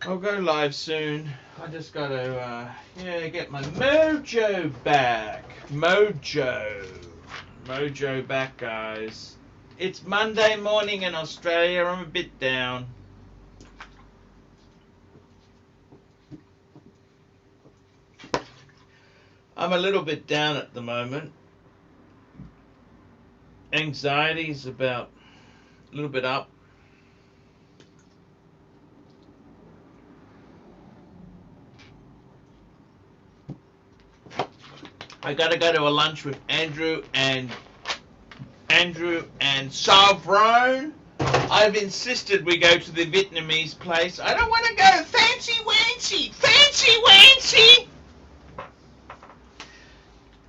I'll go live soon. I just got to, get my mojo back. Mojo back, guys. It's Monday morning in Australia. I'm a bit down. I'm a little bit down at the moment. Anxiety's about a little bit up. I gotta go to a lunch with Andrew and Savrone. I've insisted we go to the Vietnamese place. I don't want to go fancy wancy.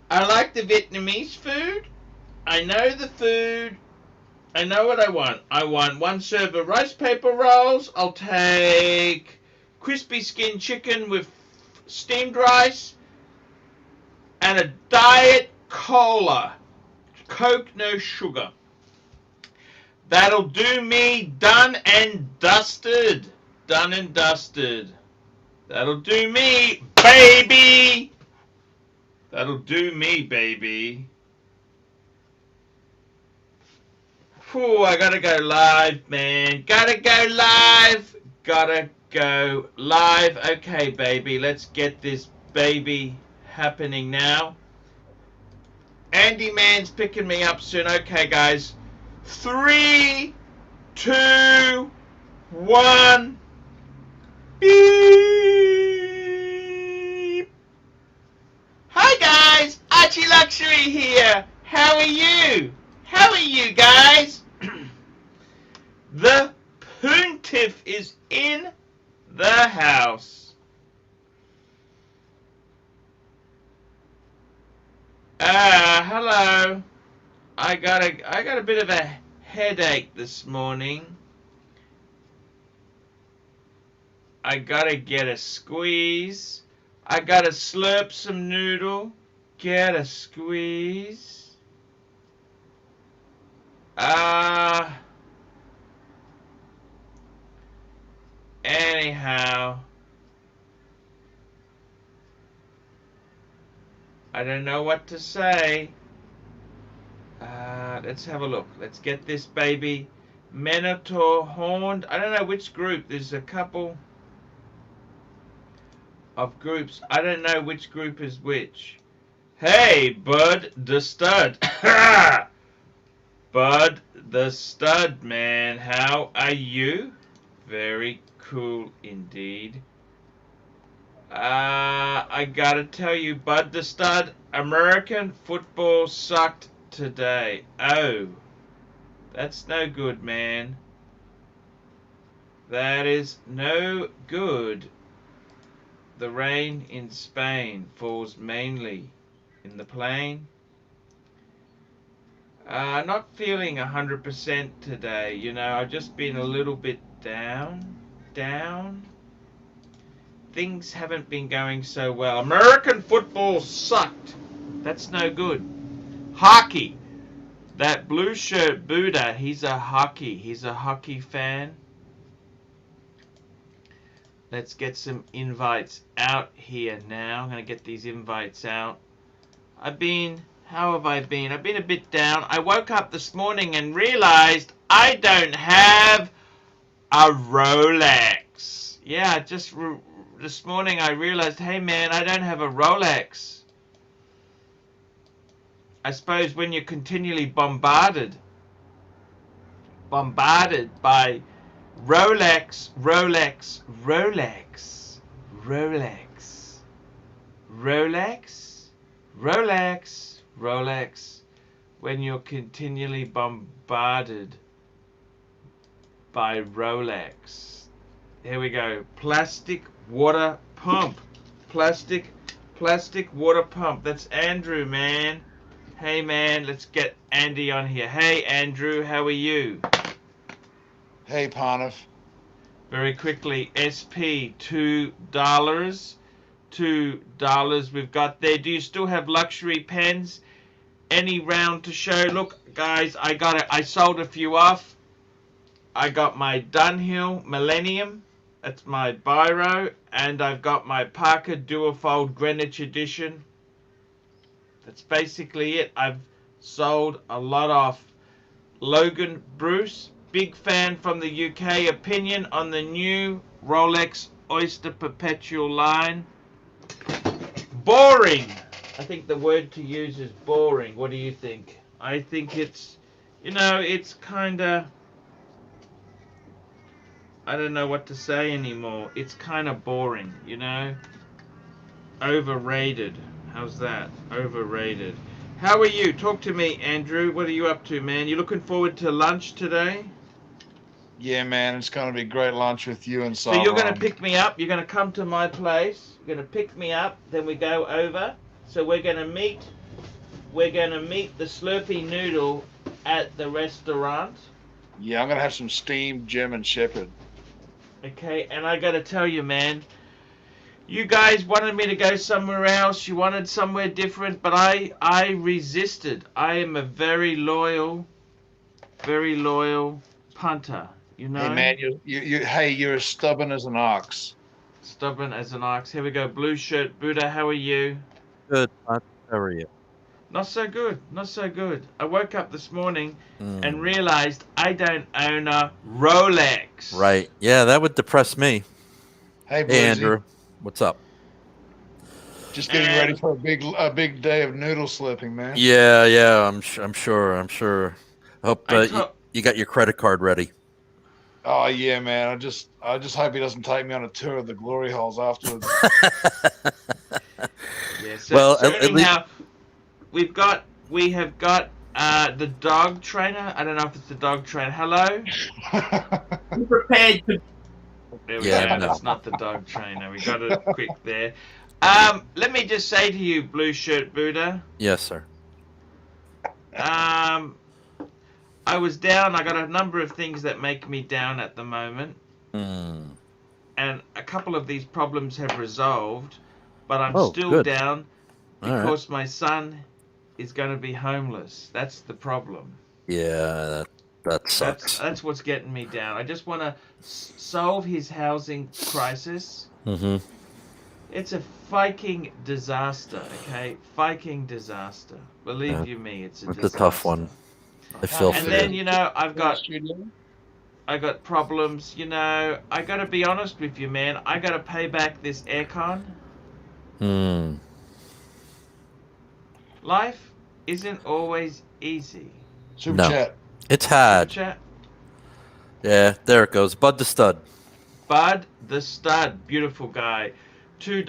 I like the Vietnamese food. I know the food. I know what I want. I want one serve of rice paper rolls. I'll take crispy skin chicken with steamed rice and a diet cola. Coke, no sugar. That'll do me. Done and dusted. Done and dusted. That'll do me, baby. That'll do me, baby. Whew, I gotta go live, man. Gotta go live. Okay, baby, let's get this baby happening now. Andy Man's picking me up soon. Okay, guys. 3, 2, 1. Beep. Hi, guys. Archieluxury here. How are you? How are you, guys? The Poontiff is in the house. Hello. I got a bit of a headache this morning. I gotta get a squeeze. I gotta slurp some noodle. Get a squeeze. Anyhow. I don't know what to say. Let's have a look. Let's get this baby Minotaur horned. I don't know which group. There's a couple of groups. I don't know which group is which. Hey, Bud the Stud. Bud the Stud, man. How are you? Very cool indeed. I gotta tell you, Bud the Stud, American football sucked today. Oh, that's no good, man. That is no good. The rain in Spain falls mainly in the plain. Not feeling 100% today. You know, I've just been a little bit down. Things haven't been going so well. American football sucked. That's no good. Hockey. That blue shirt Buddha, he's a hockey fan. Let's get some invites out here now. I'm going to get these invites out. How have I been? I've been a bit down. I woke up this morning and realized I don't have a Rolex. Yeah, just this morning I realized, hey man, I don't have a Rolex. I suppose when you're continually bombarded by Rolex, when you're continually bombarded by Rolex. Here we go. Plastic water pump. Plastic water pump. That's Andrew, man. Hey, man, let's get Andy on here. Hey, Andrew, how are you? Hey, Parniff. Very quickly, SP, $2. $2 we've got there. Do you still have luxury pens? Any round to show? Look, guys, I got it. I sold a few off. I got my Dunhill Millennium. That's my biro, and I've got my Parker Duofold Greenwich edition. That's basically it. I've sold a lot off. Logan Bruce, big fan from the UK. Opinion on the new Rolex Oyster Perpetual line? Boring. I think the word to use is boring. What do you think? I think it's, it's kind of, I don't know what to say anymore. It's kind of boring, Overrated. How's that? Overrated. How are you? Talk to me, Andrew. What are you up to, man? You looking forward to lunch today? Yeah, man, it's going to be great lunch with you and So you're going to pick me up. You're going to come to my place. You're going to pick me up. Then we go over. So we're going to meet. We're going to meet the Slurpee Noodle at the restaurant. Yeah, I'm going to have some steamed German Shepherd. Okay, and I got to tell you, man. You guys wanted me to go somewhere else. You wanted somewhere different, but I resisted. I am a very loyal punter. Hey, man, you're as stubborn as an ox. Stubborn as an ox. Here we go. Blue shirt. Buddha, how are you? Good. How are you? Not so good. Not so good. I woke up this morning and realized I don't own a Rolex. Right. Yeah, that would depress me. Hey, Andrew. What's up? Just getting ready for a big day of noodle slipping, man. Yeah. I'm sure. I hope you got your credit card ready. Oh yeah, man. I just hope he doesn't take me on a tour of the glory holes afterwards. Yeah. So, well, at least we have got the dog trainer. I don't know if it's the dog trainer. Hello. I'm prepared to. There we go. No. That's not the dog trainer. We got it quick there. Let me just say to you, Blue Shirt Buddha. Yes, sir. I was down. I got a number of things that make me down at the moment. And a couple of these problems have resolved, but I'm still down because my son is going to be homeless. That's the problem. Yeah, that sucks. That's what's getting me down. I just want to solve his housing crisis. Mm-hmm. It's a fucking disaster, okay? Fucking disaster. Believe you me, it's a disaster. It's a tough one. I feel and for then, you. I got problems, I got to be honest with you, man. I got to pay back this aircon. Life isn't always easy. Super chat. It's hard. Super chat. Yeah, there it goes. Bud the Stud. Bud the Stud. Beautiful guy. $2.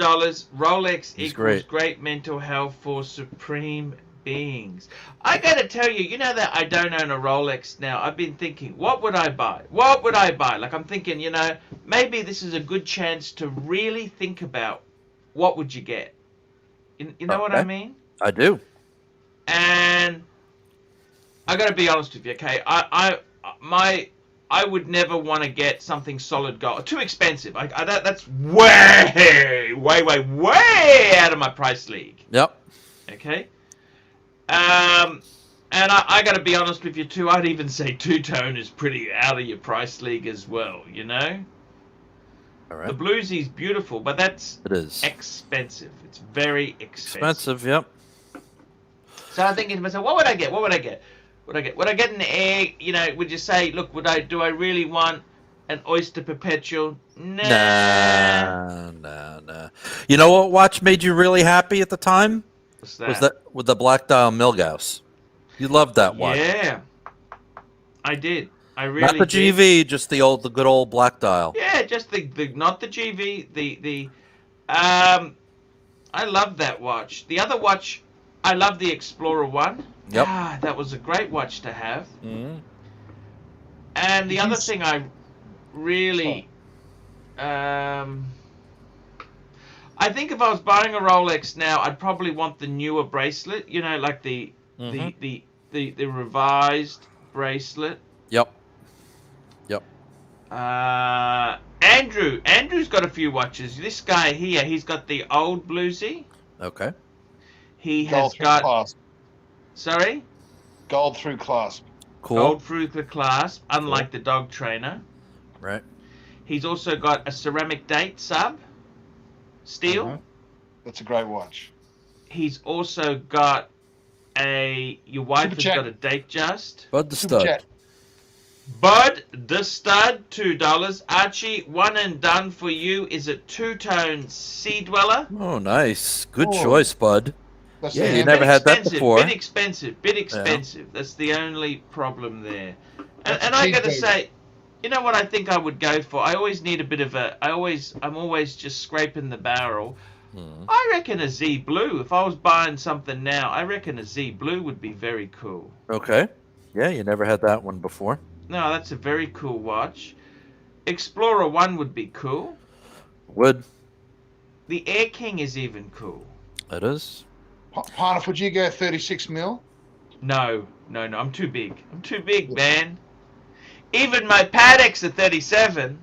Rolex equals great mental health for supreme beings. I gotta tell you, that I don't own a Rolex now. I've been thinking, what would I buy? What would I buy? Like, I'm thinking, maybe this is a good chance to really think about what would you get. You know what I mean? I do. And I gotta be honest with you, okay? I would never want to get something solid gold. Too expensive. That's way out of my price league. Yep. Okay. And I got to be honest with you too. I'd even say two-tone is pretty out of your price league as well. All right. The bluesy's beautiful, but it is expensive. It's very expensive. Expensive. Yep. So I'm thinking to myself, what would I get? What would I get? Would I get an egg? Would you say, look, do I really want an Oyster Perpetual? Nah. You know what watch made you really happy at the time? What's that? Was that with the Black Dial Milgauss? You loved that watch. Yeah, I did. I really Not the did. GV, just the good old Black Dial. Yeah, just the not the GV. I love that watch. The other watch, I love the Explorer 1. Yep. That was a great watch to have. Mm-hmm. And the other thing I really, I think if I was buying a Rolex now, I'd probably want the newer bracelet. Like the revised bracelet. Yep. Andrew's got a few watches. This guy here, he's got the old bluesy. Okay. He has got. Clasp. Sorry? Gold through clasp. Cool. Gold through the clasp, unlike the dog trainer. Right. He's also got a ceramic date sub, steel. That's a great watch. He's also got your wife Super has chat. got a date just. Bud the Super stud. chat. Bud the stud, $2. Archie, one and done for you is a two-tone Sea Dweller. Oh, nice. Good Oh. choice, Bud. That's Yeah, the you hand. never had that expensive, before. Bit expensive. That's the only problem there. And a I cheap got to baby. say, you know what I think I would go for? I always need a bit of I'm always just scraping the barrel. I reckon a Z Blue. If I was buying something now, I reckon a Z Blue would be very cool. Okay. Yeah, you never had that one before. No, that's a very cool watch. Explorer 1 would be cool. Would. The Air King is even cool. It is. Parnif, would you go 36 mil? No. I'm too big. Man. Even my Patek's are 37.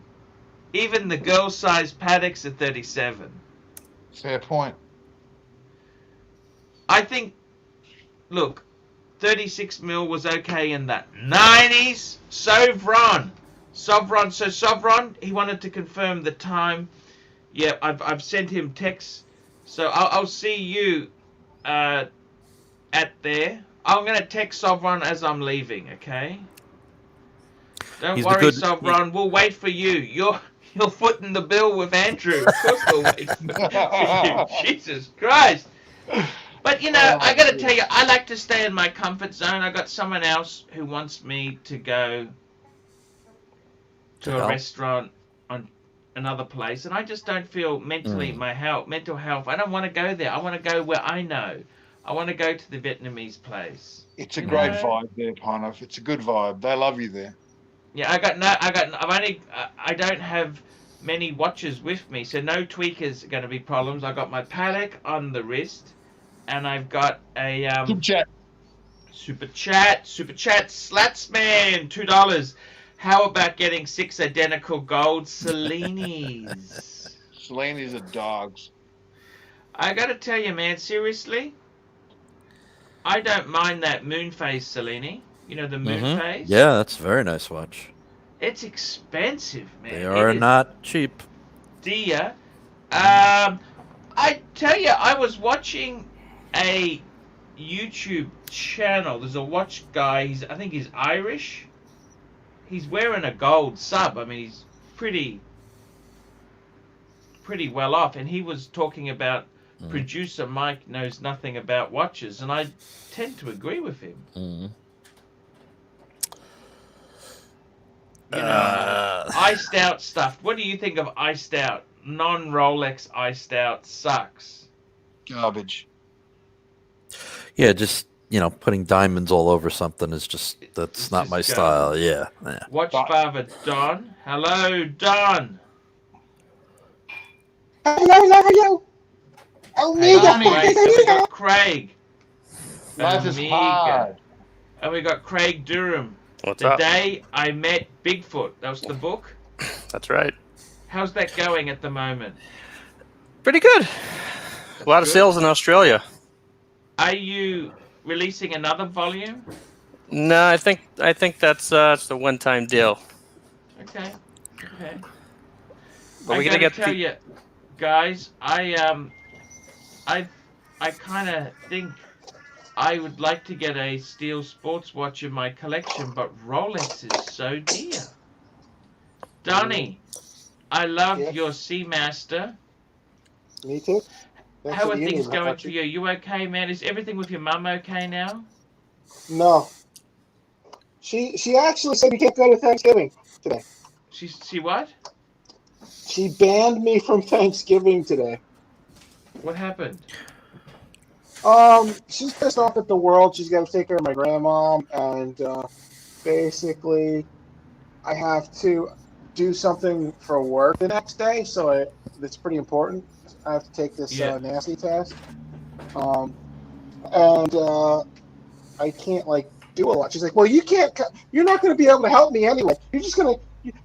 Even the girl-sized Patek's are 37. Fair point. I think, look, 36 mil was okay in the 90s. Sovron. So Sovron, he wanted to confirm the time. Yeah, I've sent him texts. So I'll see you at there. I'm going to text Sovron as I'm leaving, okay? Don't worry, Sovron. We'll wait for you. You're footing the bill with Andrew. Of course we'll wait for you. Jesus Christ. But, you know, I got to tell you, I like to stay in my comfort zone. I got someone else who wants me to go to a restaurant on another place, and I just don't feel mental health. I don't want to go there. I want to go where I know. I want to go to the Vietnamese place. It's a great vibe there, Parnif. It's a good vibe. They love you there. Yeah, I don't have many watches with me, so no tweakers are going to be problems. I got my Patek on the wrist, and I've got a super chat, Slatsman, $2. How about getting 6 identical gold Cellinis? Cellinis are dogs. I got to tell you, man, seriously, I don't mind that moon phase Cellini. You know the moon phase? Yeah, that's a very nice watch. It's expensive, man. They are not cheap. Dear. I tell you, I was watching a YouTube channel. There's a watch guy. I think he's Irish. He's wearing a gold sub. I mean, he's pretty well off. And he was talking about producer Mike knows nothing about watches, and I tend to agree with him. You know, iced out stuff. What do you think of iced out? Non-Rolex iced out sucks. Garbage. Yeah, just, putting diamonds all over something is that's not my style. Yeah. Watch Father Don. Hello, Don. Hello. Omega. Hey, we got Craig. Life is hard. And we got Craig Durham. What's the up? Day I Met Bigfoot. That was the book. That's right. How's that going at the moment? Pretty good. A lot of sales in Australia. Are you releasing another volume? No, I think that's a one-time deal. Okay. But we're gonna get tell you, guys, I kind of think I would like to get a steel sports watch in my collection, but Rolex is so dear. Donnie, I love your Seamaster. Me too. How are things going for you? You okay, man? Is everything with your mum okay now? No. She actually said we can't go to Thanksgiving today. She what? She banned me from Thanksgiving today. What happened? She's pissed off at the world. She's got to take care of my grandma, and basically, I have to do something for work the next day, so it's pretty important. I have to take this nasty test, and I can't do a lot. She's like, "Well, you can't. You're not going to be able to help me anyway. You're just gonna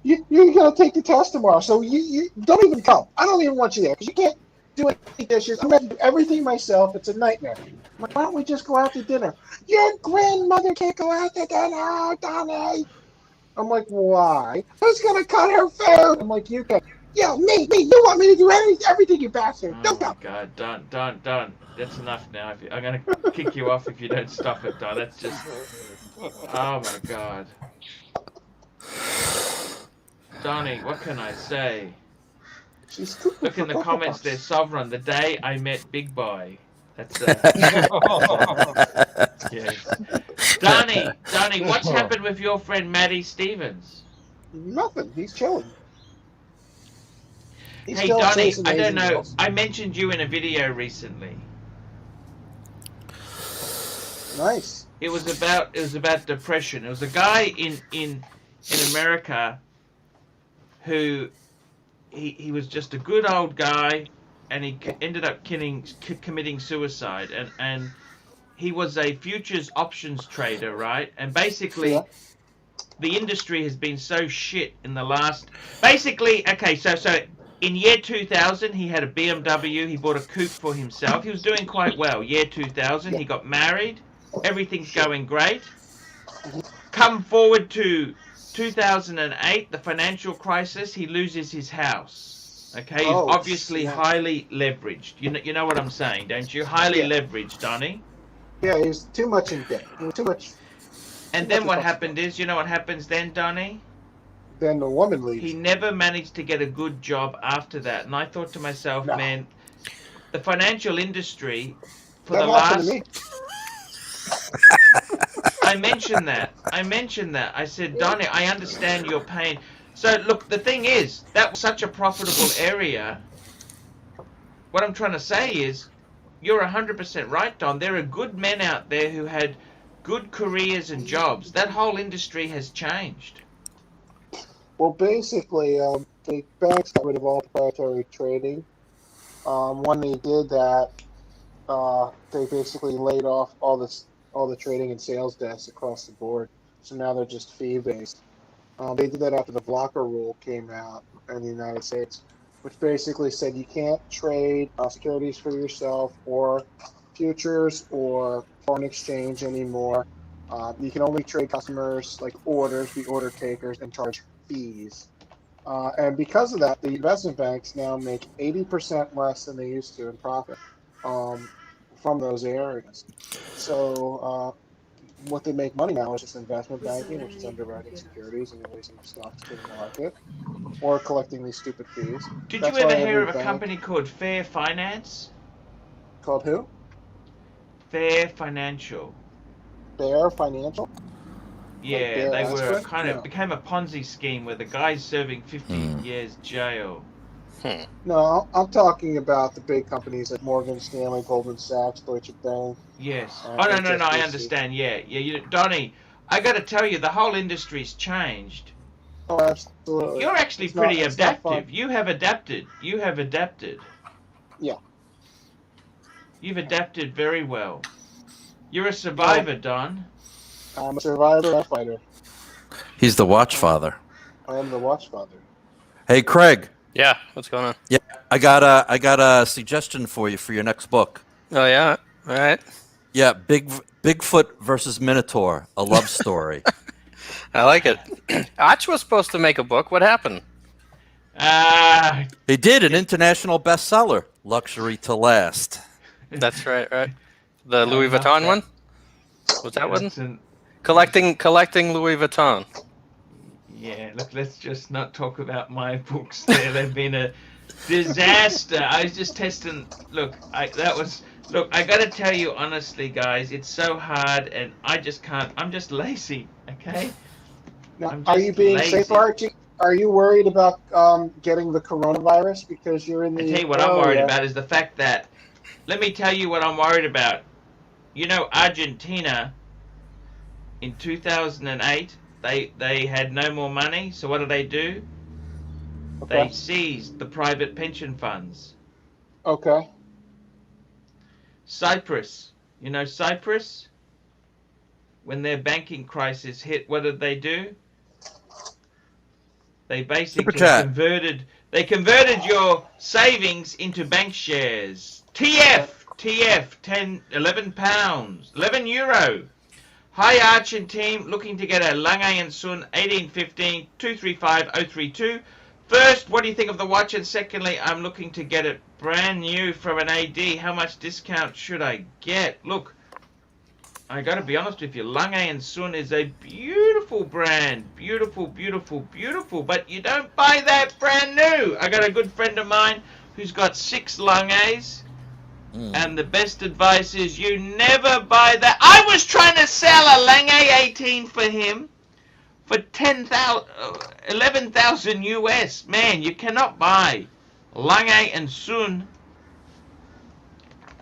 you're gonna take the test tomorrow. So you don't even come. I don't even want you there because you can't do any dishes. I'm gonna do everything myself. It's a nightmare. I'm like, why don't we just go out to dinner? Your grandmother can't go out to dinner, Donnie. I'm like, why? Who's gonna cut her food? I'm like, you can. Yeah, me. You want me to do everything, you bastard. Oh Don't my go. God, Don. That's enough now. I'm gonna kick you off if you don't stop it, Don. That's just. Oh my God. Donnie, what can I say? She's cooking Look for in the Cocoa comments Puffs. there, Sovereign. The day I met Big Boy. That's yes. Donnie, what's happened with your friend Maddie Stevens? Nothing. He's chilling. He's Hey still Donnie, chasing I don't Asian know. girls. I mentioned you in a video recently. Nice. It was about depression. It was a guy in America who he was just a good old guy, and he ended up committing suicide, and he was a futures options trader, right? And basically, Yeah. the industry has been so shit in the last. Basically, okay, so in year 2000, he had a BMW. He bought a coupe for himself. He was doing quite well. Year 2000, Yeah. he got married. Everything's going great. Come forward to 2008, the financial crisis. He loses his house. Okay, he's Oh, obviously yeah. highly leveraged. You know what I'm saying, don't you? Highly Yeah. leveraged, Donnie. Yeah, he's too much in debt. Too much. And Too then much what responsibility. happened is, you know what happens then, Donnie? Then the woman leaves. He never managed to get a good job after that. And I thought to myself, No. man, the financial industry for That the happened last. to me. I mentioned that. I said, Donnie, I understand your pain. So look, the thing is, that was such a profitable area. What I'm trying to say is, you're 100% right, Don. There are good men out there who had good careers and jobs. That whole industry has changed. Well, basically, the banks got rid of all proprietary trading. When they did that, they basically laid off all the trading and sales desks across the board. So now they're just fee based. They did that after the blocker rule came out in the United States, which basically said you can't trade securities for yourself or futures or foreign exchange anymore. You can only trade customers, like orders, be order takers, and charge fees. And because of that, the investment banks now make 80% less than they used to in profit from those areas. So what they make money now is just investment banking, which is underwriting securities and releasing stocks to the market, or collecting these stupid fees. Did That's you ever why hear every of a bank company called Fair Finance? called who? Fair Financial. Bear Financial? Yeah, Bear they were Aspirin? kind of No. became a Ponzi scheme where the guy's serving 50 years jail. No, I'm talking about the big companies like Morgan Stanley, Goldman Sachs, Deutsche Bank. Yes. Uh, Oh, no, I HSBC. understand. Yeah. Donnie, I got to tell you, the whole industry's changed. Oh, absolutely. You're actually It's not- pretty it's not fun. adaptive. You have adapted. Yeah. You've adapted very well. You're a survivor, Don. I'm a survivor and fighter. He's the Watchfather. I am the Watchfather. Hey, Craig. Yeah, what's going on? Yeah, I got a suggestion for you for your next book. Oh yeah, all right. Yeah, Bigfoot versus Minotaur, a love story. I like it. Arch was supposed to make a book. What happened? He did an international bestseller, Luxury to Last. That's right. The Louis Vuitton one. Was that one? Listen, Collecting Louis Vuitton. yeah, look, let's just not talk about my books there. They've been a disaster. I was just testing. Look, I got to tell you honestly, guys, it's so hard, and I just can't. I'm just lazy, okay? Now, I'm are just you being lazy. safe, Archie? Are you worried about getting the coronavirus because you're in the I tell you what I'm worried about is the fact that, let me tell you what I'm worried about. You know, Argentina, in 2008, they had no more money, so what do? Okay. They seized the private pension funds. Okay. Cyprus, you know Cyprus? When their banking crisis hit, what did they do? They basically converted your savings into bank shares. TF, 11 pounds, 11 euro. Hi Arch and team, looking to get a Lange and Sun 1815 235 032. First, what do you think of the watch? And secondly, I'm looking to get it brand new from an AD. How much discount should I get? Look, I gotta be honest with you, Lange and Sun is a beautiful brand. Beautiful, beautiful, beautiful. But you don't buy that brand new. I got a good friend of mine who's got 6 Langes. And the best advice is you never buy that. I was trying to sell a Lange 18 for him for 11,000 US. Man, you cannot buy Lange and Sun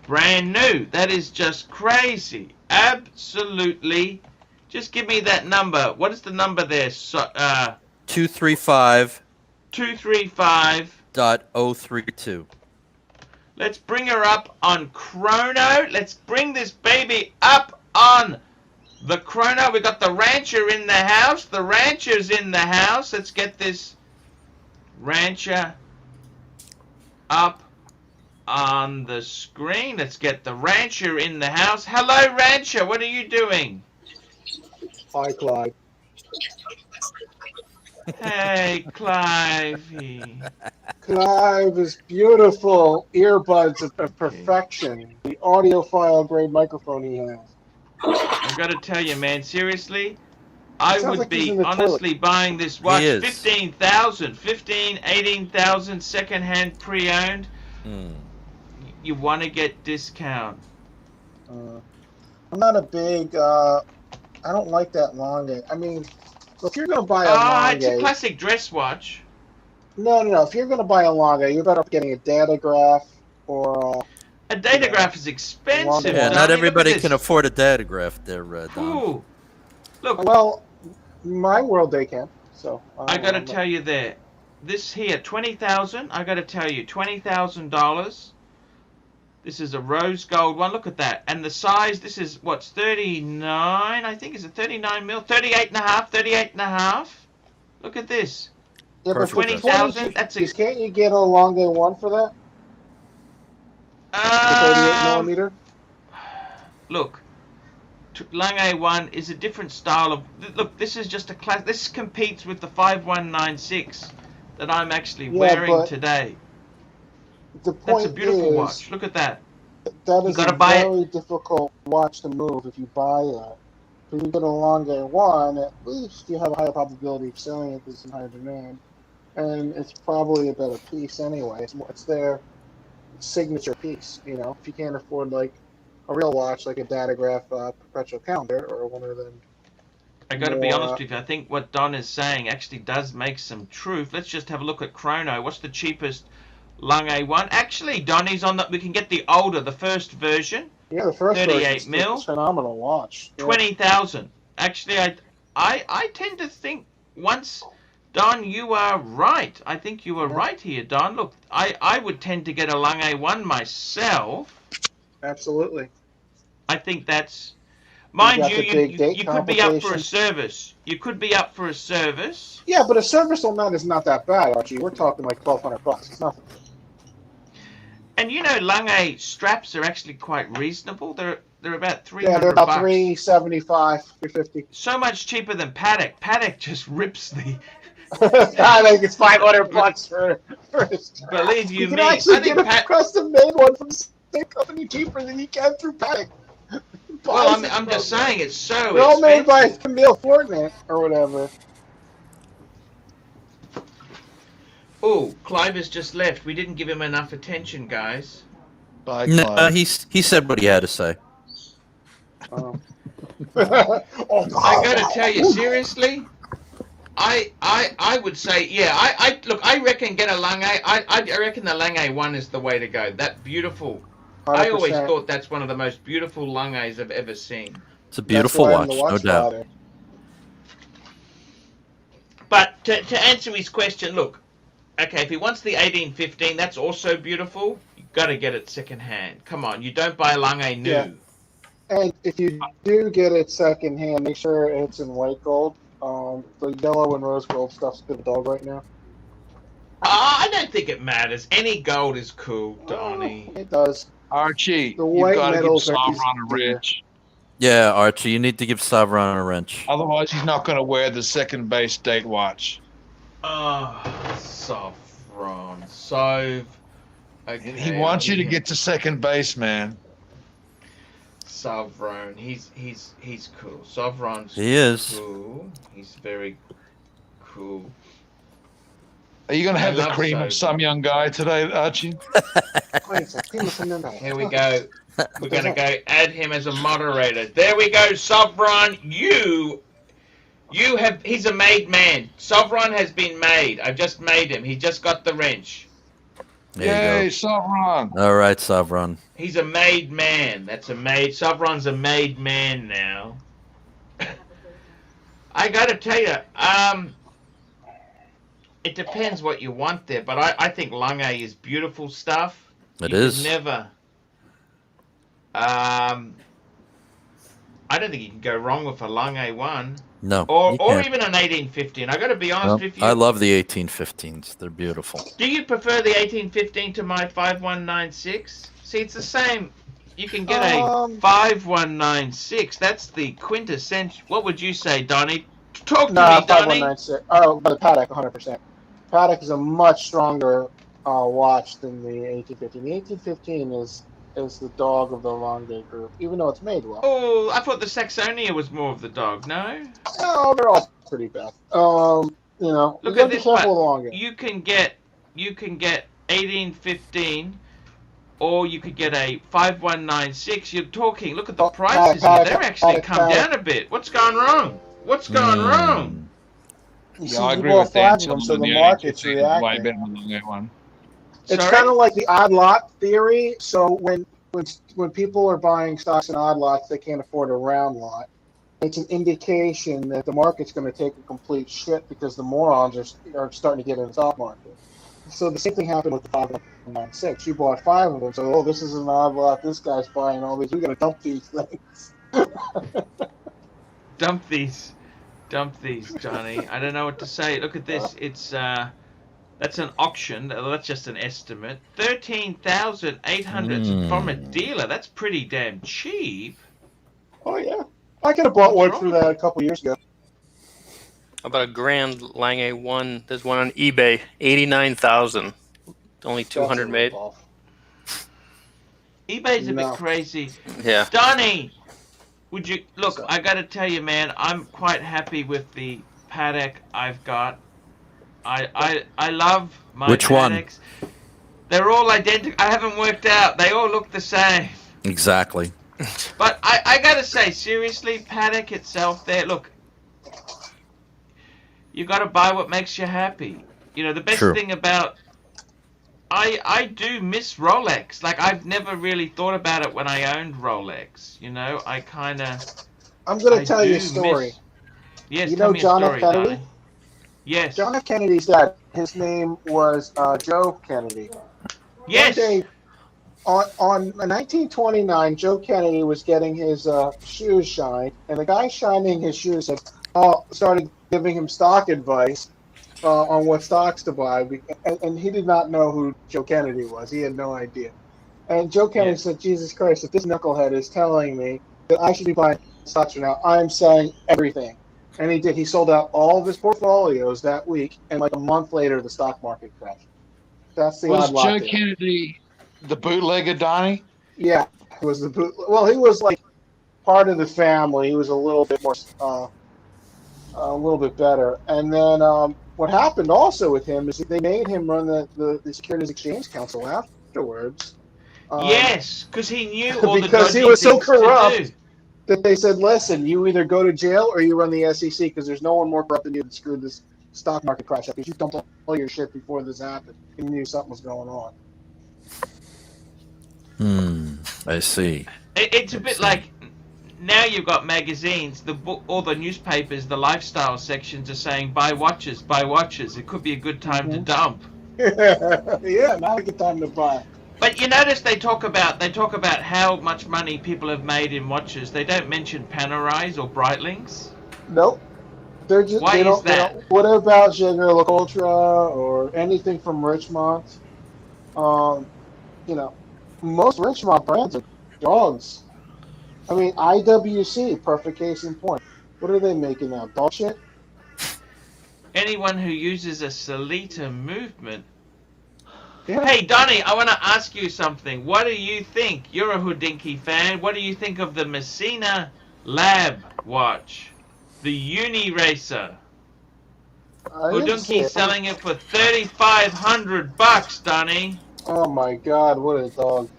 brand new. That is just crazy. Absolutely. Just give me that number. What is the number there? 235. 235.032. Let's bring her up on chrono. Let's bring this baby up on the chrono. We got the rancher in the house. The rancher's in the house. Let's get this rancher up on the screen. Let's get the rancher in the house. Hello, rancher. What are you doing? Hi, Clyde. Hey, Clive. Clive is beautiful earbuds of perfection. The audiophile grade microphone he has. I've got to tell you, man, seriously, I would like he's be in the honestly toilet. buying this watch. He is. 15,000, 18,000 second-hand pre-owned. You want to get discount. I'm not a big, I don't like that Lange. I mean, if you're going to buy a Lange... It's a classic dress watch. No. If you're going to buy a Lange, you're better off getting a datograph or... A datograph is expensive. Yeah, Donnie. not everybody Look at can this. afford a datograph there, Don. Ooh. Look, Well, my world they can. So I got to tell you there. This here, 20,000. I got to tell you, $20,000. This is a rose gold one. Look at that. And the size, this is, what's 39? I think, is it 39 mil? 38 and a half, 38 and a half. Look at this. Yeah, but for 20,000. That's a... Can't you get a Lange 1 for that? The 38 millimeter? Look, Lange 1 is a different style of... Look, this is just a class. This competes with the 5196 that I'm actually wearing today. The point That's a beautiful is, watch. Look at that. That is gotta a buy very difficult watch to move if you buy that. If you get a Lange 1, at least you have a higher probability of selling it because it's in higher demand. And it's probably a better piece anyway. It's their signature piece, you know. If you can't afford like a real watch like a datograph perpetual calendar or one of them. I got to be honest with you. I think what Don is saying actually does make some truth. Let's just have a look at chrono. What's the cheapest Lange 1? Actually, Donnie's on that. We can get the older, the first version. Yeah, the first 38 mil. It's a phenomenal watch. Yeah. 20,000. Actually, I tend to think once. Don, you are right. I think you were right here, Don. Look, I would tend to get a Lange 1 myself. Absolutely. I think that's... Mind you, you could be up for a service. You could be up for a service. Yeah, but a service on that is not that bad, Archie. We're talking like $1,200. It's nothing. And you know, Lange straps are actually quite reasonable. They're about $300. Yeah, they're about $375, $350. So much cheaper than Paddock. Paddock just rips the... I think it's $500 for Believe you can me. actually I think get a custom-made one from the same company cheaper than you can through Paddock. Well, I'm just saying it's so They're all made by expensive. Camille Fortnite or whatever. Oh, Clive has just left. We didn't give him enough attention, guys. Bye, No, Clive. he said what he had to say. Oh, I gotta tell you, seriously, I would say, yeah, look, I reckon get a Lange. I reckon the Lange 1 is the way to go. That beautiful. 100%. I always thought that's one of the most beautiful Langes I've ever seen. It's a beautiful That's why I'm watch, the no doubt. spotter. But to answer his question, look, okay, if he wants the 1815, that's also beautiful. You got to get it secondhand. Come on, you don't buy a Lange new. Yeah. And if you do get it secondhand, make sure it's in white gold. The yellow and rose gold stuff's a bit of dog right now. I don't think it matters. Any gold is cool, Donnie. It does. Archie, The you've white got to give metals are Sauron easy a to do. Ridge. Yeah, Archie, you need to give Savron a wrench. Otherwise, he's not going to wear the second base date watch. Oh, Saffron. Sove. Okay, He wants you to I'll get to second base, man. Savron. He's cool. Savron's He is. cool. He's very cool. Are you going to I have the love cream of Sobe. some young guy today, Archie? Here we go. We're going to go add him as a moderator. There we go, Savron. He's a made man. Savron has been made. I've just made him. He just got the wrench. There Yay, you Savron. go. All right, Savron. He's a made man. Savron's a made man now. I got to tell you, it depends what you want there, but I think Lange is beautiful stuff. It You is. could never. I don't think you can go wrong with a Lange one, No. or you can't. even an 1815. I got to be honest Well, with you. I love the 1815s. They're beautiful. Do you prefer the 1815 to my 5196? See, it's the same. You can get a 5196. That's the quintessential. What would you say, Donnie? Talk to Nah, me, Donnie. 5196. Oh, but the Paddock, 100%. Paddock is a much stronger watch than the 1815. The 1815 is the dog of the Lange group, even though it's made well. Oh, I thought the Saxonia was more of the dog. No. No, they're all pretty bad. You know, Look you gotta at be this careful one. with Lange. You can get 1815, or you could get a 5196. You're talking. Look at the prices here. They're actually come down a bit. What's gone wrong? What's gone wrong? You Yeah, I you agree bought with Dan. 5 of them, so Some the of market's 1815 is way reacting. better than the one. It's Sorry? kind of like the odd lot theory. So when people are buying stocks in odd lots, they can't afford a round lot. It's an indication that the market's going to take a complete shit because the morons are starting to get in the stock market. So the same thing happened with the 596. You bought 5 of them, so this is an odd lot. This guy's buying all these. We're going to dump these things. Dump these, Johnny. I don't know what to say. Look at this. It's that's an auction. That's just an estimate. 13,800 from a dealer. That's pretty damn cheap. Oh yeah, I could have bought one through that a couple years ago. How about a Grand Lange one? There's one on eBay, 89,000. Only 200 made. eBay's a No. bit crazy. Yeah. Donnie, would you look? I got to tell you, man. I'm quite happy with the paddock I've got. I love my Which one? paddocks. They're all identical. I haven't worked out. They all look the same. Exactly. But I got to say, seriously, paddock itself. There, look. You got to buy what makes you happy. You know, the best True. thing about I do miss Rolex. Like, I've never really thought about it when I owned Rolex. You know, I kind of. I'm going to tell you a story. Yes, You tell know me a John F. story, Kennedy? Donnie. Yes. John F. Kennedy's dad. His name was Joe Kennedy. Yes. One day, on 1929, Joe Kennedy was getting his shoes shined, and the guy shining his shoes started giving him stock advice on what stocks to buy, and he did not know who Joe Kennedy was. He had no idea. And Joe Kennedy said, Jesus Christ, if this knucklehead is telling me that I should be buying stocks right now, I'm selling everything. And he did. He sold out all of his portfolios that week, and like a month later, the stock market crashed. That's the Was odd lot Joe there. Kennedy the bootlegger, Donnie? Yeah, he was well, he was like part of the family. He was a little bit more, a little bit better. And then what happened also with him is that they made him run the Securities Exchange Council afterwards. Yes, because he knew all the Because he dodgy was so things to corrupt. do. That they said, listen, you either go to jail or you run the SEC because there's no one more corrupt than you that screwed this stock market crash up because you dumped all your shit before this happened. You knew something was going on. I see. It's a bit like now you've got magazines, the book, all the newspapers, the lifestyle sections are saying buy watches, buy watches. It could be a good time to dump. Yeah, not a good time to buy. But you notice they talk about how much money people have made in watches. They don't mention Panerais or Breitlings. Nope. They're just, Why they is don't, that? They don't, what about Jaeger Ultra or anything from Richmond? You know, most Richmond brands are dogs. I mean, IWC, perfect case in point. What are they making now? Dog shit? Anyone who uses a Solita movement. Yeah. Hey, Donnie, I want to ask you something. What do you think? You're a Houdinki fan. What do you think of the Messina Lab watch? The Uni Racer. I didn't see Houdinki it. selling it for $3,500, Donnie. Oh my god, what a dog.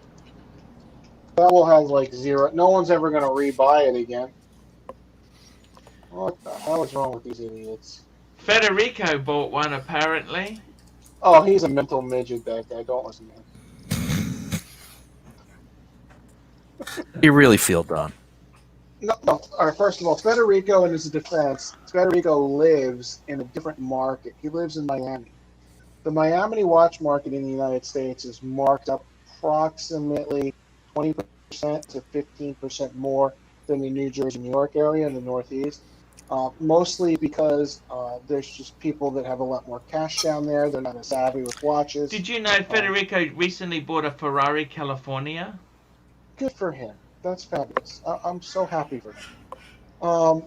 That will have like zero. No one's ever going to rebuy it again. What the hell is wrong with these idiots? Federico bought one, apparently. Oh, he's a mental midget, that guy. Don't listen to him. You really feel, Don? No. All right, first of all, Federico, in his defense, Federico lives in a different market. He lives in Miami. The Miami watch market in the United States is marked up approximately 20% to 15% more than the New Jersey, New York area in the Northeast. Mostly because there's just people that have a lot more cash down there. They're not as savvy with watches. Did you know Federico recently bought a Ferrari California? Good for him. That's fabulous. I'm so happy for him.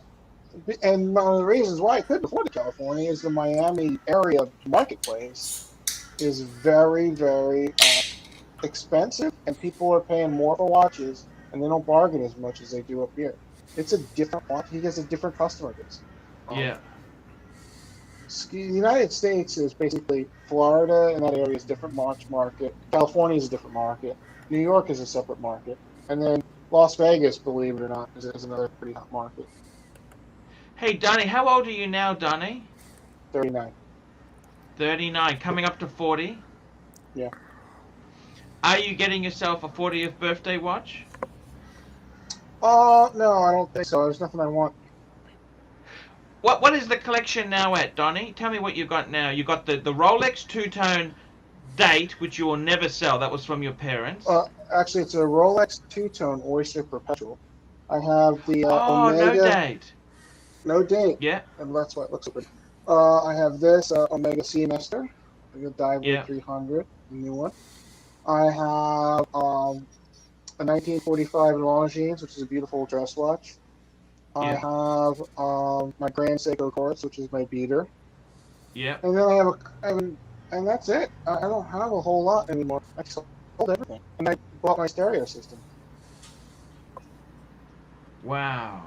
And one of the reasons why I couldn't afford the California is the Miami area marketplace is very, very expensive, and people are paying more for watches, and they don't bargain as much as they do up here. It's a different watch. He has a different customer base. Yeah. The United States is basically Florida, and that area is a different watch market. California is a different market. New York is a separate market. And then Las Vegas, believe it or not, is another pretty hot market. Hey, Donnie, how old are you now, Donnie? 39. 39, coming up to 40? Yeah. Are you getting yourself a 40th birthday watch? No, I don't think so. There's nothing I want. What is the collection now at, Donnie? Tell me what you got now. You got the Rolex two-tone date, which you will never sell. That was from your parents. Actually, it's a Rolex two-tone Oyster Perpetual. I have the no Omega. date. No date. Yeah. And that's why it looks so good. I have this Omega Seamaster, the Diver 300, the new one. I have a 1945 Lange, which is a beautiful dress watch. I have my Grand Seiko Quartz, which is my beater. Yeah. And then I have and that's it. I don't have a whole lot anymore. I sold everything, and I bought my stereo system. Wow.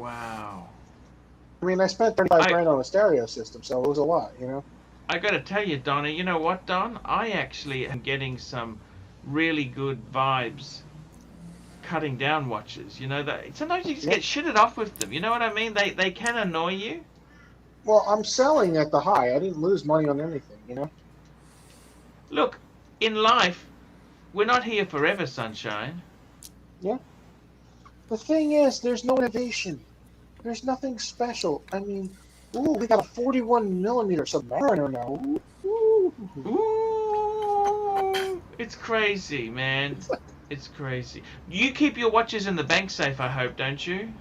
I mean, I spent $35 on a stereo system, so it was a lot, you know. I got to tell you, Donnie. You know what, Don? I actually am getting some really good vibes. Cutting down watches, you know, that sometimes you just get shitted off with them. You know what I mean? They can annoy you. Well, I'm selling at the high. I didn't lose money on anything, you know. Look, in life, we're not here forever, sunshine. Yeah. The thing is, there's no innovation. There's nothing special. I mean, ooh, we got a 41mm Submariner now. Ooh, it's crazy, man. It's crazy. You keep your watches in the bank safe, I hope, don't you?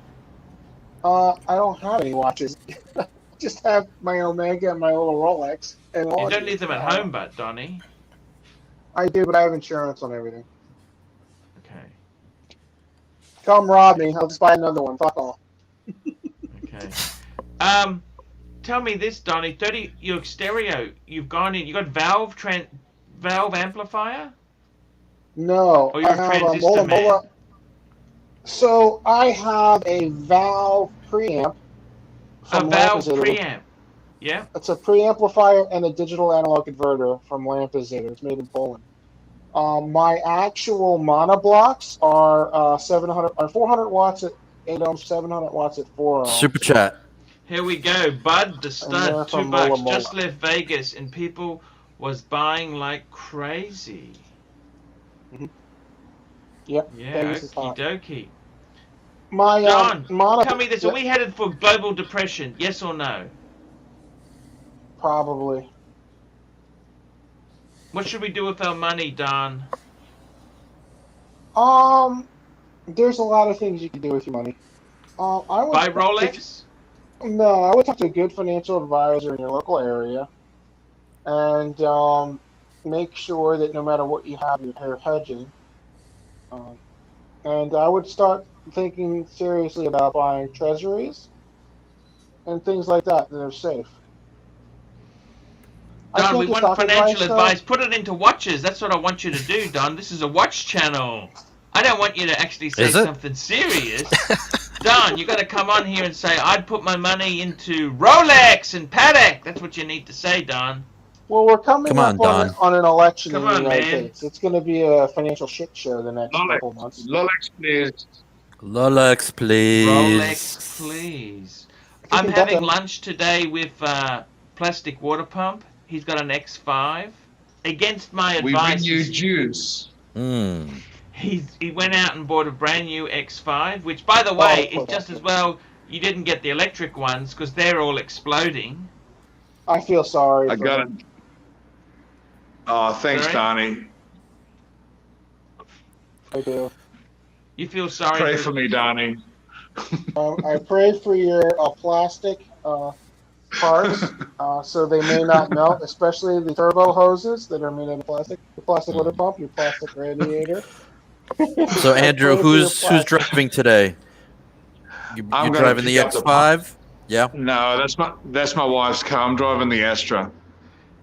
I don't have any watches. Just have my Omega and my little Rolex. And you don't leave them at home, but Donnie. I do, but I have insurance on everything. Okay. Come rob me. I'll just buy another one. Fuck off. Okay. Tell me this, Donnie. Your stereo. You've gone in. You got valve amplifier. No, or you're I have a a man. So I have a valve preamp. A valve preamp. Yeah. It's a preamplifier and a digital analog converter from Lampezitter. It's made in Poland. My actual monoblocks are 400 watts at 8 ohms, 700 watts at 4 ohms. Super chat. Here we go, Bud the stud, $2. Just left Vegas and people was buying like crazy. Mm-hmm. Yep. Yeah, okie dokie. John, tell me this: are we headed for global depression? Yes or no? Probably. What should we do with our money, Don? There's a lot of things you can do with your money. I would buy Rolex. No, I would talk to a good financial advisor in your local area, and make sure that no matter what you have, you're hedging. And I would start thinking seriously about buying treasuries and things like that that are safe. I Don, can't we get want stock financial though. advice. Put it into watches. That's what I want you to do, Don. This is a watch channel. I don't want you to actually say Is it? something serious. Don, you got to come on here and say, I'd put my money into Rolex and Patek. That's what you need to say, Don. Well, we're coming Come up on, on an election Come in the on, United man. States. It's going to be a financial shit show the next couple months. Rolex, please. Rolex, please. Rolex, please. If you I'm can get having them. lunch today with Plastic Water Pump. He's got an X5. Against my We bring advice, you juice. he went out and bought a brand new X5, which, by the way, is just as well you didn't get the electric ones because they're all exploding. I feel sorry. I for got him. it. Oh, thanks, Sorry? Donnie. I do. You feel sorry Pray for me, Donnie. I pray for your plastic parts so they may not melt, especially the turbo hoses that are made out of plastic. The plastic water pump, your plastic radiator. So Andrew, I pray for your who's plastic. driving today? You're I'm gonna driving the pick up the X5? Yeah. No, that's my wife's car. I'm driving the Astra.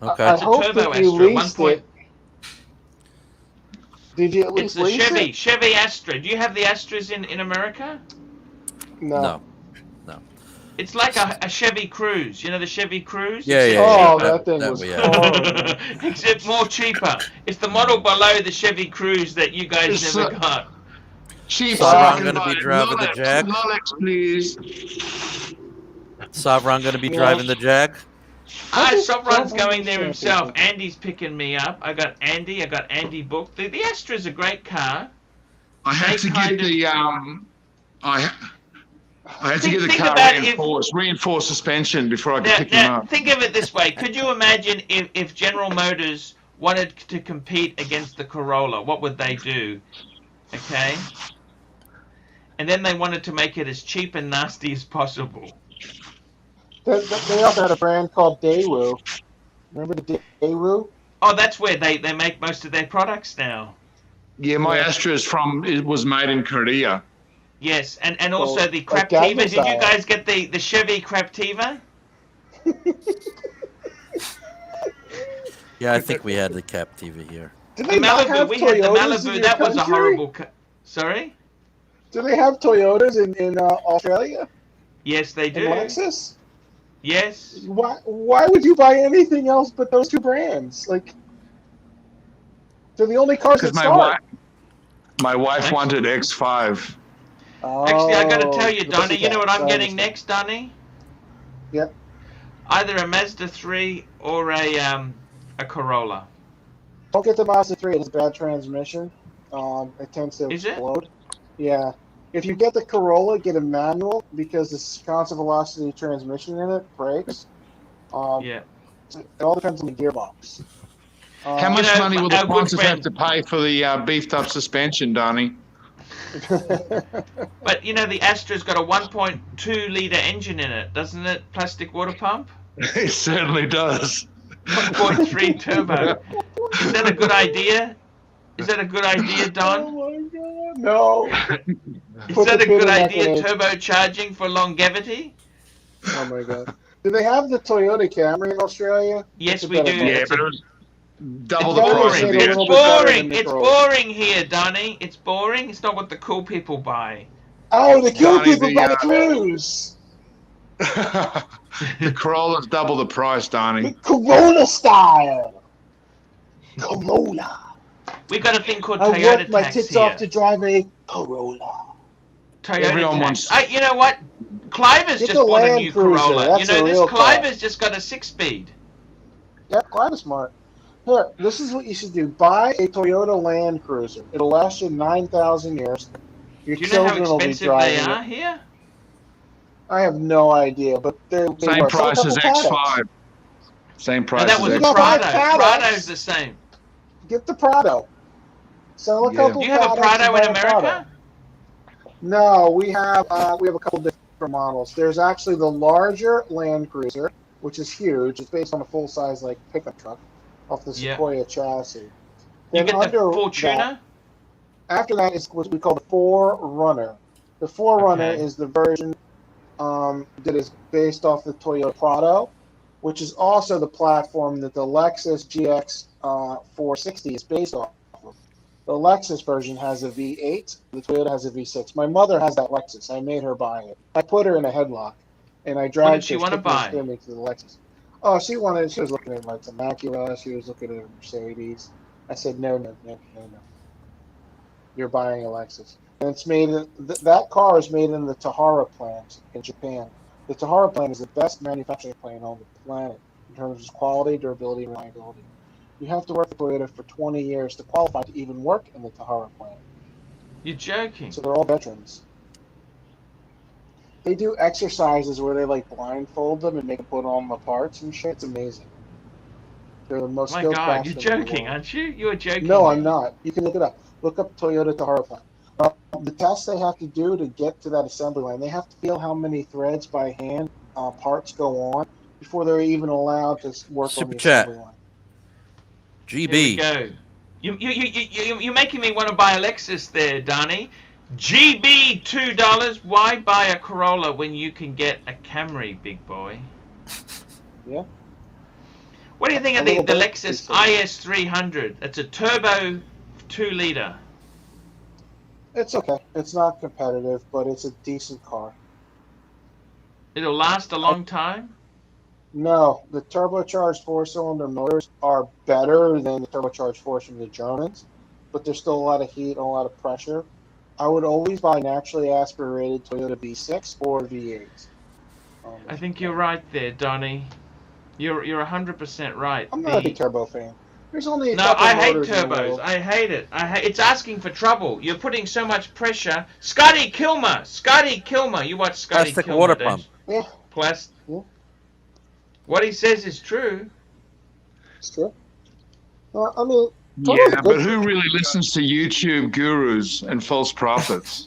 Okay. I It's a hope turbo that you Astra, leased it. Did you at It's least the lease Chevy it? Chevy Astra. Do you have the Astras in America? No. It's like a Chevy Cruise. You know the Chevy Cruise? Yeah, Except yeah, Oh, cheaper. that thing was we have. horrible. Except more cheaper. It's the model below the Chevy Cruise that you guys It's, never got. Cheap. Savron I gonna can be buy driving the Rolex, Jag? Rolex, please. Savron going to be driving the Jag? I just Sovron's don't going there understand himself. people. Andy's picking me up. I got Andy booked. The Astra's a great car. I had They to kind get of- the I had to get the Think car about if- reinforced suspension before I could pick him Now, up. think of it this way. Could you imagine if General Motors wanted to compete against the Corolla? What would they do? Okay? And then they wanted to make it as cheap and nasty as possible. They also had a brand called Daewoo. Remember the Daewoo? Oh, that's where they make most of their products now. Yeah, my Astra it was made in Korea. Yes, and also Well, the like Craptiva. Gangnam Did you Style. guys get the Chevy Craptiva? Yeah, I think we had the Captiva here. Did The they not Malibu. have We had the Toyotas in Malibu. your That was a country? horrible. Sorry? Do they have Toyotas in Australia? Yes, they And do. Lexus? Yes. Why would you buy anything else but those two brands? Like, they're the only cars that Because start. my wife wanted X5. Actually, I got to tell you, the Donnie. You know what I'm Pussycats, I getting understand. next, Donnie? Yep. Either a Mazda 3 or a Corolla. Don't get the Mazda 3. It's a bad transmission. It tends to Is it? explode. Yeah. If you get the Corolla, get a manual because the constant velocity transmission in it breaks. Yeah. It all depends on the gearbox. How much know, money will the our good sponsors friend- have to pay for the beefed up suspension, Donnie? But you know the Astra's got a 1.2 litre engine in it, doesn't it? Plastic water pump. It certainly does. 1.3 turbo. Is that a good idea? Is that a good idea, Don? Oh my god, no. Is Put that the a good pin in that idea? grenade. Turbocharging for longevity? Oh my god. Do they have the Toyota Camry in Australia? Yes, It's a we better do. model. Yeah, It's but a- it was double It's the Camry's price boring. of made a the It's little bit better boring. than the It's Corolla. boring here, Donnie. It's boring. It's not what the cool people buy. Oh, the cool Johnny, people the, by the cruise. The Corolla's double the price, The Donnie. Corona style. Corolla. We got a thing called I Toyota worked my tax tits here. off to drive a Corolla. Toyota Everyone tax. wants- You know what? Cliver's Get just the bought a Land new Cruiser. Corolla. You That's know a this? real car. Cliver's just got a 6-speed. Yep, quite smart. Here, this is what you should do. Buy a Toyota Land Cruiser. It'll last you 9,000 years. Your Do you know how children will be expensive they driving are it. here? I have no idea, but they Same work. price as Sell a couple X5. products. Same No, price that as was a You got X5. five Prado. products. Prado's the same. Get the Prado. Sell a Yeah. couple Do you have a products Prado and in buy a Prado. America? No, we have a couple different models. There's actually the larger Land Cruiser, which is huge. It's based on a full-size like pickup truck off the Yeah. Sequoia chassis. You Then get the under Fortuner? After that is what we call the 4Runner. The 4Runner Okay. is the version that is based off the Toyota Prado, which is also the platform that the Lexus GX 460 is based off of. The Lexus version has a V8. The Toyota has a V6. My mother has that Lexus. I made her buy it. I put her in a headlock, and I What did dragged she her want to stick and buy? swim into the Lexus. Oh, she was looking at like some Acura. She was looking at a Mercedes. I said, no. You're buying a Lexus. And it's made, that car is made in the Tahara plant in Japan. The Tahara plant is the best manufacturing plant on the planet in terms of quality, durability, and reliability. You have to work for Toyota for 20 years to qualify to even work in the Tahara plant. You're joking. So they're all veterans. They do exercises where they like blindfold them and make them put on the parts and shit. It's amazing. They're the most My skilled God, you're craftsmen in the joking, world. aren't you? You're joking. No, I'm not. You can look it up. Look up Toyota Tahara plant. The tests they have to do to get to that assembly line, they have to feel how many threads by hand parts go on before they're even allowed to work on Super the chat. assembly line. Here we GB. go. You're making me want to buy a Lexus there, Donnie. GB $2. Why buy a Corolla when you can get a Camry, big boy? Yeah. What do you think A of the little bit, Lexus please. IS 300? It's a turbo 2-liter. It's okay. It's not competitive, but it's a decent car. It'll last a long time. No, the turbocharged four-cylinder motors are better than the turbocharged fours from the Germans, but there's still a lot of heat and a lot of pressure. I would always buy naturally aspirated Toyota V6 or V8s. I think you're right there, Donnie. You're 100% right. I'm not a big turbo fan. There's only a No, couple I hate motors in the turbos. world. I hate it. It's asking for trouble. You're putting so much pressure. Scotty Kilmer. You watch Scotty Plastic Kilmer, water don't pump. you? Yeah, yeah, What he says is true. it's true. I mean, Yeah, Toyota's but good. who really listens to YouTube gurus and false prophets?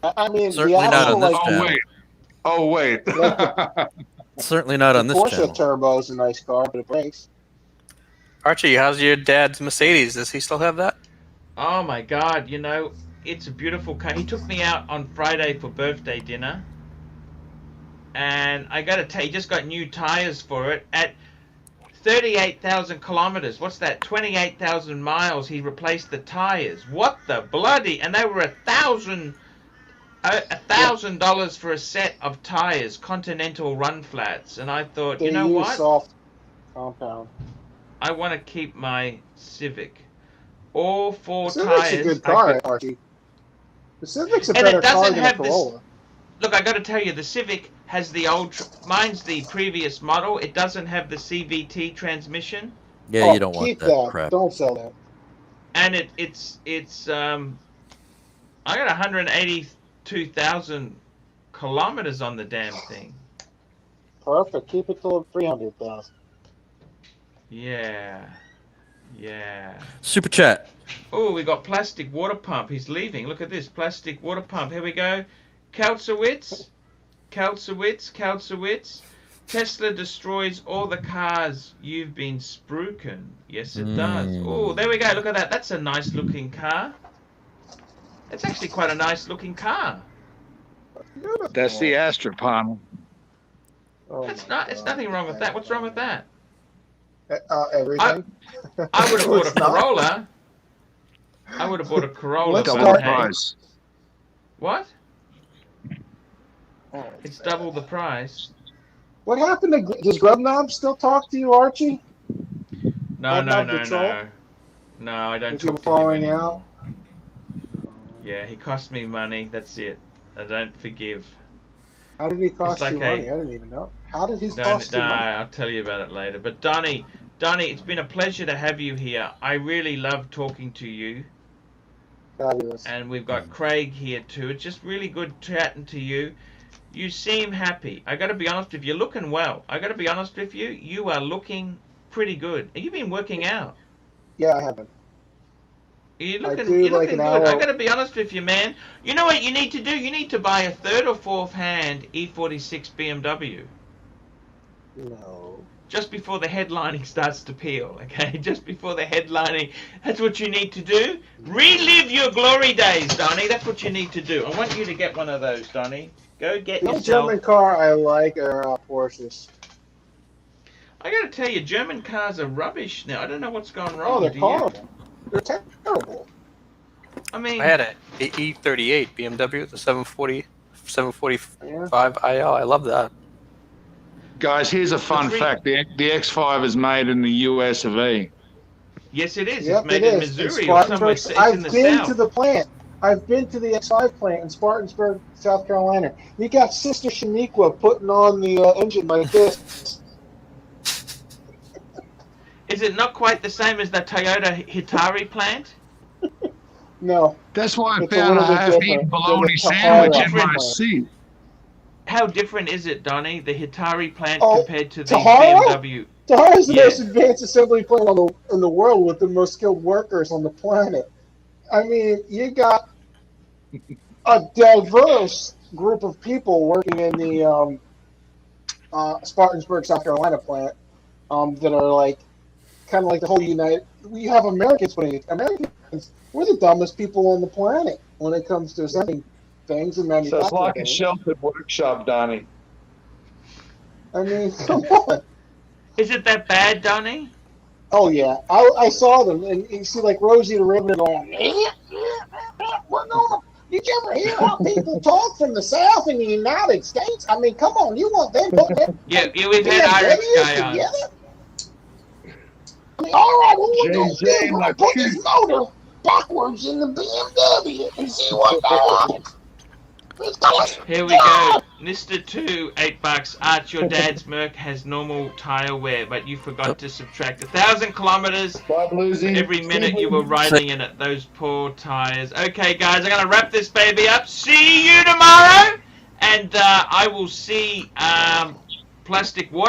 I mean, Certainly the not actual, on this like, channel. Oh wait. Certainly not on the this Porsche channel. Turbo is a nice car, but it breaks. Archie, how's your dad's Mercedes? Does he still have that? Oh my God! It's a beautiful car. He took me out on Friday for birthday dinner, and I got to tell you, he just got new tires for it at 38,000 kilometers. What's that? 28,000 miles. He replaced the tires. What the bloody? And they were $1,000 for a set of tires, Continental run flats. And I thought, They you know use what? soft compound. I want to keep my Civic. All four The Civic's tires. a good car, Archie. The Civic's a And better it car doesn't than a have this. Corolla. Look, I got to tell you, the Civic has the mine's the previous model. It doesn't have the CVT transmission, Yeah, you don't want keep that crap. Don't sell that. and it's I got 182,000 kilometers on the damn thing. Perfect. Keep it till 300,000. Yeah. Super chat. Oh, we got plastic water pump. He's leaving. Look at this plastic water pump. Here we go. Kautschewitz. Tesla destroys all the cars you've been spruiking. Yes, it does. Oh, there we go. Look at that. That's a nice looking car. It's actually quite a nice looking car. That's the Astra panel. Oh It's my not. It's God. nothing wrong with that. What's wrong with that? Everything. I would have bought a It's not. Corolla. I would have bought a Corolla. Let's but Double the hey. price. What? Oh, It's double the price. What happened to? Does Grubnob still talk to you, Archie? No, I'm no, not no, control. no. No, I don't If you were talk to him falling anymore. out. Yeah, he cost me money. That's it. I don't forgive. How did he cost like you money? I didn't even know. How did he No, cost you money? I'll tell you about it later. But Donnie, it's been a pleasure to have you here. I really love talking to you. Fabulous. And we've got Craig here too. It's just really good chatting to you. You seem happy. I got to be honest with you. You're looking well. I got to be honest with you. You are looking pretty good. Have you been working out? Yeah, I haven't. You're I looking, do you're like looking an good. I hour- got to be honest with you, man. You know what you need to do? You need to buy a third or fourth hand E46 BMW. No. just before the headlining starts to peel, okay? Just before the headlining. That's what you need to do. Relive your glory days, Donnie. That's what you need to do. I want you to get one of those, Donnie. Go get The only yourself. German car I like are Porsches. I gotta tell you, German cars are rubbish now. I don't know what's gone wrong. Oh, they're Do you? horrible. They're terrible. I mean, I had a E38 BMW, the 745 IL. I love that. Guys, here's a fun three- fact: the X5 is made in the US of A. yes, it is. Yep, it's made it in is. Missouri It's or somewhere. Spartanburg. It's in I've the been south. to the plant. I've been to the X5 plant in Spartanburg, South Carolina. You got Sister Shaniqua putting on the engine like this. Is it not quite the same as the Toyota Hitari plant? No. That's why I It's a found a little bit half-eaten different bologna than the sandwich in Tahara my plant. seat. How different is it, Donnie, the Hitari plant Oh, compared to the Tahara? BMW? Tahara is the Yeah. most advanced assembly plant in the world with the most skilled workers on the planet. I mean, you got a diverse group of people working in the Spartanburg, South Carolina plant that are like kind of like the whole United. You have Americans putting it. Americans, we're the dumbest people on the planet when it comes to assembling things and So manufacturing it's like a things. sheltered workshop, Donnie. I mean, come on. Is it that bad, Donnie? Oh yeah, I saw them, and you see like Rosie the Riveter going. We're gonna. Did you ever hear how people talk from the South in the United States? I mean, come on, you want them putting their Yeah, we've had Irish BMWs guy on. together? I mean, all right, what we're gonna do? JJ, We're gonna put this motor backwards in the BMW and see what happens. Here we go. Mr. 2, $8. Arch, your dad's Merc has normal tire wear, but you forgot to subtract 1,000 kilometers Bob losing. every minute you were riding in it. Those poor tires. Okay, guys, I'm gonna wrap this baby up. See you tomorrow, and I will see plastic water